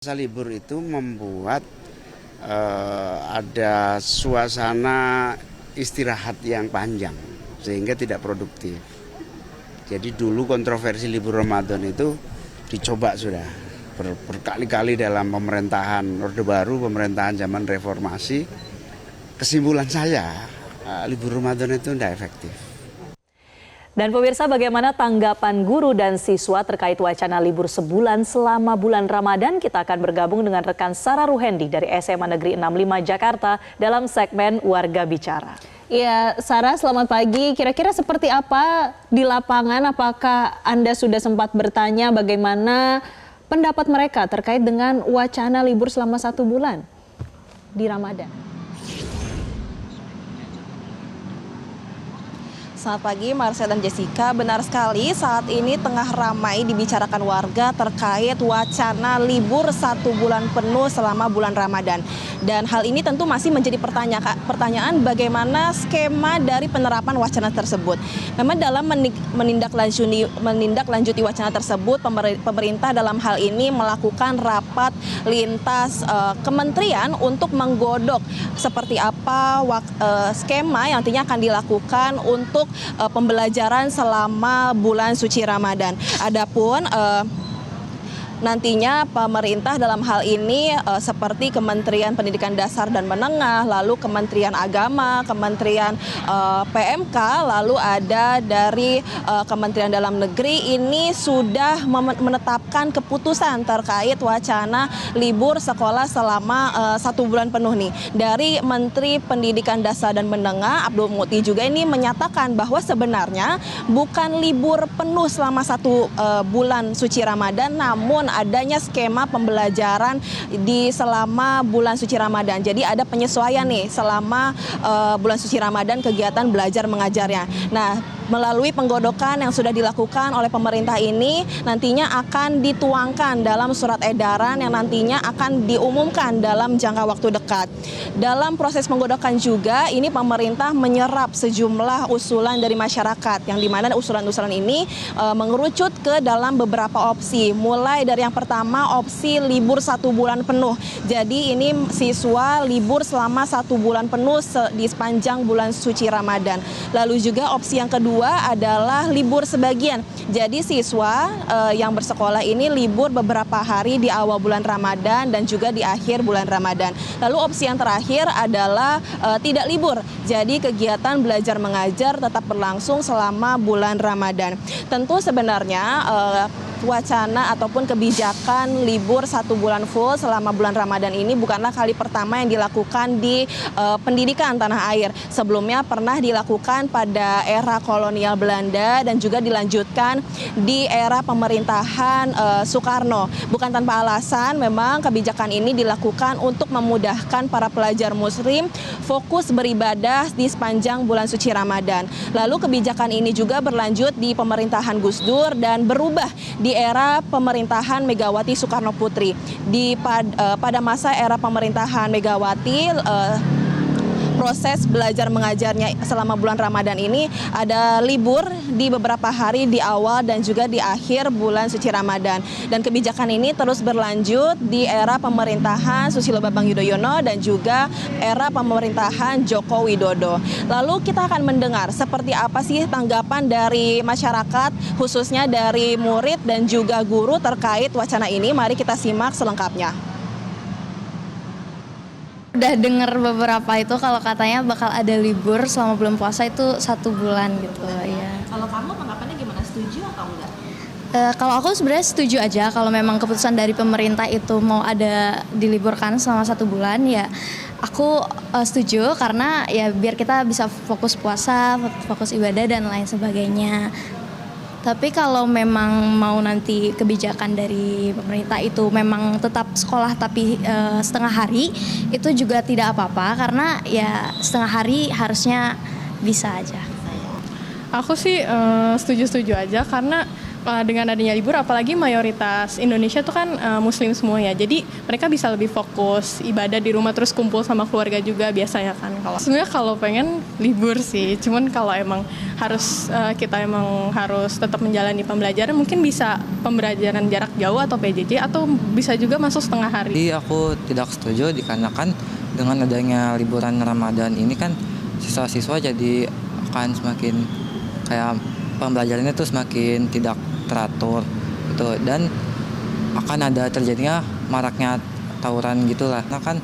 Masa libur itu membuat ada suasana istirahat yang panjang sehingga tidak produktif. Jadi dulu kontroversi libur Ramadan itu dicoba sudah berkali-kali dalam pemerintahan Orde Baru, pemerintahan zaman reformasi. Kesimpulan saya, libur Ramadan itu tidak efektif. Dan pemirsa, bagaimana tanggapan guru dan siswa terkait wacana libur sebulan selama bulan Ramadan? Kita akan bergabung dengan rekan Sarah Ruhendi dari SMA Negeri 65 Jakarta dalam segmen Warga Bicara. Ya, Sarah, selamat pagi. Kira-kira seperti apa di lapangan? Apakah Anda sudah sempat bertanya bagaimana pendapat mereka terkait dengan wacana libur selama 1 bulan di Ramadan? Selamat pagi, Marsha dan Jessica. Benar sekali, saat ini tengah ramai dibicarakan warga terkait wacana libur 1 bulan penuh selama bulan Ramadan. Dan hal ini tentu masih menjadi pertanyaan bagaimana skema dari penerapan wacana tersebut. Memang dalam menindaklanjuti wacana tersebut, pemerintah dalam hal ini melakukan rapat lintas kementerian untuk menggodok seperti apa skema yang nantinya akan dilakukan untuk pembelajaran selama bulan suci Ramadan. Adapun nantinya pemerintah dalam hal ini seperti Kementerian Pendidikan Dasar dan Menengah, lalu Kementerian Agama, Kementerian PMK, lalu ada dari Kementerian Dalam Negeri ini sudah menetapkan keputusan terkait wacana libur sekolah selama 1 bulan penuh nih. Dari Menteri Pendidikan Dasar dan Menengah Abdul Muti juga ini menyatakan bahwa sebenarnya bukan libur penuh selama 1 bulan suci Ramadan, namun adanya skema pembelajaran di selama bulan suci Ramadan. Jadi ada penyesuaian nih selama bulan suci Ramadan kegiatan belajar mengajarnya. Nah, melalui penggodokan yang sudah dilakukan oleh pemerintah ini nantinya akan dituangkan dalam surat edaran yang nantinya akan diumumkan dalam jangka waktu dekat. Dalam proses penggodokan juga ini pemerintah menyerap sejumlah usulan dari masyarakat yang dimana usulan-usulan ini mengerucut ke dalam beberapa opsi, mulai dari yang pertama opsi libur 1 bulan penuh. Jadi ini siswa libur selama 1 bulan penuh di sepanjang bulan suci Ramadan. Lalu juga opsi yang kedua adalah libur sebagian. Jadi siswa yang bersekolah ini libur beberapa hari di awal bulan Ramadan dan juga di akhir bulan Ramadan. Lalu opsi yang terakhir adalah tidak libur. Jadi kegiatan belajar mengajar tetap berlangsung selama bulan Ramadan. Tentu sebenarnya wacana ataupun kebijakan libur 1 bulan full selama bulan Ramadan ini bukanlah kali pertama yang dilakukan di pendidikan tanah air. Sebelumnya pernah dilakukan pada era kolonial Belanda dan juga dilanjutkan di era pemerintahan Soekarno. Bukan tanpa alasan, memang kebijakan ini dilakukan untuk memudahkan para pelajar muslim fokus beribadah di sepanjang bulan suci Ramadan. Lalu kebijakan ini juga berlanjut di pemerintahan Gus Dur dan berubah di era pemerintahan Megawati Soekarno Putri. Pada masa era pemerintahan Megawati, proses belajar mengajarnya selama bulan Ramadan ini ada libur di beberapa hari di awal dan juga di akhir bulan suci Ramadan. Dan kebijakan ini terus berlanjut di era pemerintahan Susilo Bambang Yudhoyono dan juga era pemerintahan Joko Widodo. Lalu kita akan mendengar seperti apa sih tanggapan dari masyarakat, khususnya dari murid dan juga guru terkait wacana ini. Mari kita simak selengkapnya. Udah dengar beberapa itu kalau katanya bakal ada libur selama bulan puasa itu 1 bulan gitu ya. Kalau kamu tanggapannya gimana? Setuju atau enggak? Kalau aku sebenarnya setuju aja kalau memang keputusan dari pemerintah itu mau ada diliburkan selama 1 bulan ya. Aku setuju karena ya biar kita bisa fokus puasa, fokus ibadah dan lain sebagainya. Tapi kalau memang mau nanti kebijakan dari pemerintah itu memang tetap sekolah tapi setengah hari, itu juga tidak apa-apa karena ya setengah hari harusnya bisa aja. Aku sih setuju-setuju aja karena dengan adanya libur, apalagi mayoritas Indonesia tuh kan muslim semua ya, jadi mereka bisa lebih fokus ibadah di rumah, terus kumpul sama keluarga juga biasanya kan. Sebenarnya kalau pengen libur sih, cuman kalau emang harus kita emang harus tetap menjalani pembelajaran, mungkin bisa pembelajaran jarak jauh atau PJJ, atau bisa juga masuk setengah hari. Jadi aku tidak setuju dikarenakan dengan adanya liburan Ramadan ini kan siswa-siswa jadi akan semakin kayak pembelajarannya tuh semakin tidak teratur gitu, dan akan ada terjadinya maraknya tawuran gitulah. Nah kan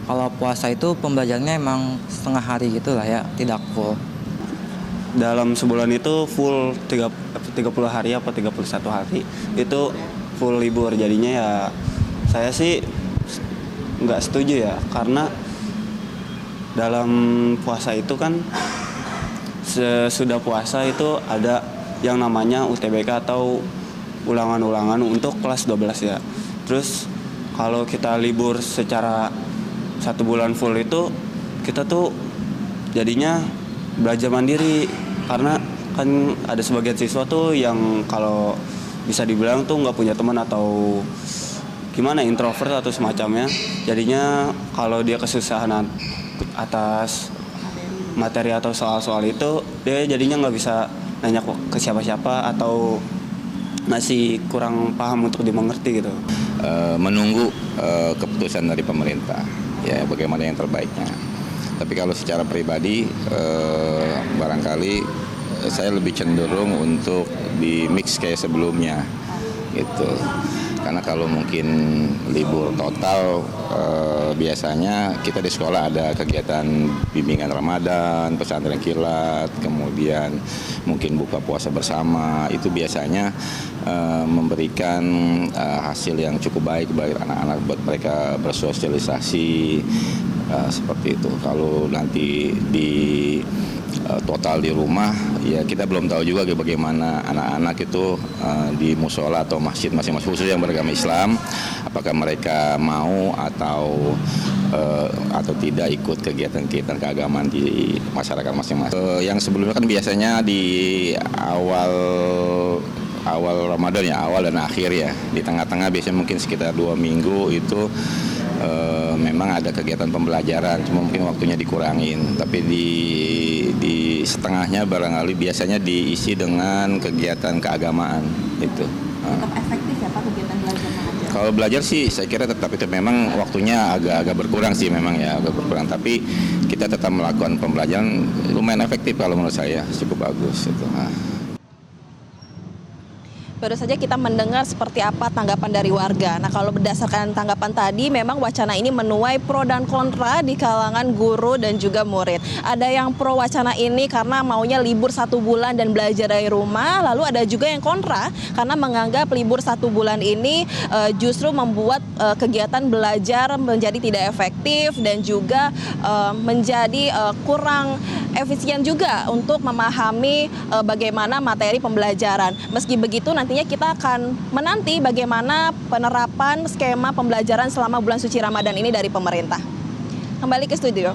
kalau puasa itu pembelajarannya emang setengah hari gitulah ya, tidak full. Dalam sebulan itu full 30 hari apa 31 hari itu full libur, jadinya ya saya sih nggak setuju ya, karena dalam puasa itu kan sesudah puasa itu ada yang namanya UTBK atau ulangan-ulangan untuk kelas 12 ya. Terus kalau kita libur secara 1 bulan full itu kita tuh jadinya belajar mandiri, karena kan ada sebagian siswa tuh yang kalau bisa dibilang tuh nggak punya teman atau gimana, introvert atau semacamnya. Jadinya kalau dia kesusahan atas materi atau soal-soal itu, dia jadinya nggak bisa nanya ke siapa-siapa atau masih kurang paham untuk dimengerti gitu. Menunggu keputusan dari pemerintah, ya bagaimana yang terbaiknya. Tapi kalau secara pribadi barangkali saya lebih cenderung untuk di mix kayak sebelumnya gitu. Karena kalau mungkin libur total biasanya kita di sekolah ada kegiatan bimbingan Ramadan, pesantren kilat, kemudian mungkin buka puasa bersama, itu biasanya memberikan hasil yang cukup baik bagi anak-anak buat mereka bersosialisasi seperti itu. Kalau nanti di total di rumah, ya kita belum tahu juga bagaimana anak-anak itu di musola atau masjid masing-masing, khusus yang beragama Islam, apakah mereka mau atau tidak ikut kegiatan-kegiatan keagamaan di masyarakat masing-masing. Yang sebelumnya kan biasanya di awal Ramadan ya, awal dan akhir ya, di tengah-tengah biasanya mungkin sekitar 2 minggu itu memang ada kegiatan pembelajaran, cuma mungkin waktunya dikurangin. Tapi di setengahnya barangkali biasanya diisi dengan kegiatan keagamaan itu. Tetap efektif ya Pak kegiatan belajar mengajar? Kalau belajar sih saya kira tetap itu memang waktunya agak berkurang sih memang ya, agak berkurang. Tapi kita tetap melakukan pembelajaran lumayan efektif kalau menurut saya, cukup bagus itu. Baru saja kita mendengar seperti apa tanggapan dari warga. Nah, kalau berdasarkan tanggapan tadi, memang wacana ini menuai pro dan kontra di kalangan guru dan juga murid. Ada yang pro wacana ini karena maunya libur 1 bulan dan belajar dari rumah. Lalu ada juga yang kontra karena menganggap libur 1 bulan ini justru membuat kegiatan belajar menjadi tidak efektif dan juga menjadi kurang efisien juga untuk memahami bagaimana materi pembelajaran. Meski begitu, nantinya kita akan menanti bagaimana penerapan skema pembelajaran selama bulan suci Ramadan ini dari pemerintah. Kembali ke studio.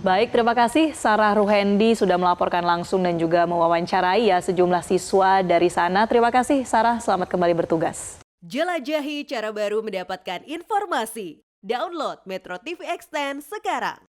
Baik, terima kasih Sarah Ruhendi sudah melaporkan langsung dan juga mewawancarai ya sejumlah siswa dari sana. Terima kasih Sarah, selamat kembali bertugas. Jelajahi cara baru mendapatkan informasi. Download Metro TV Extend sekarang.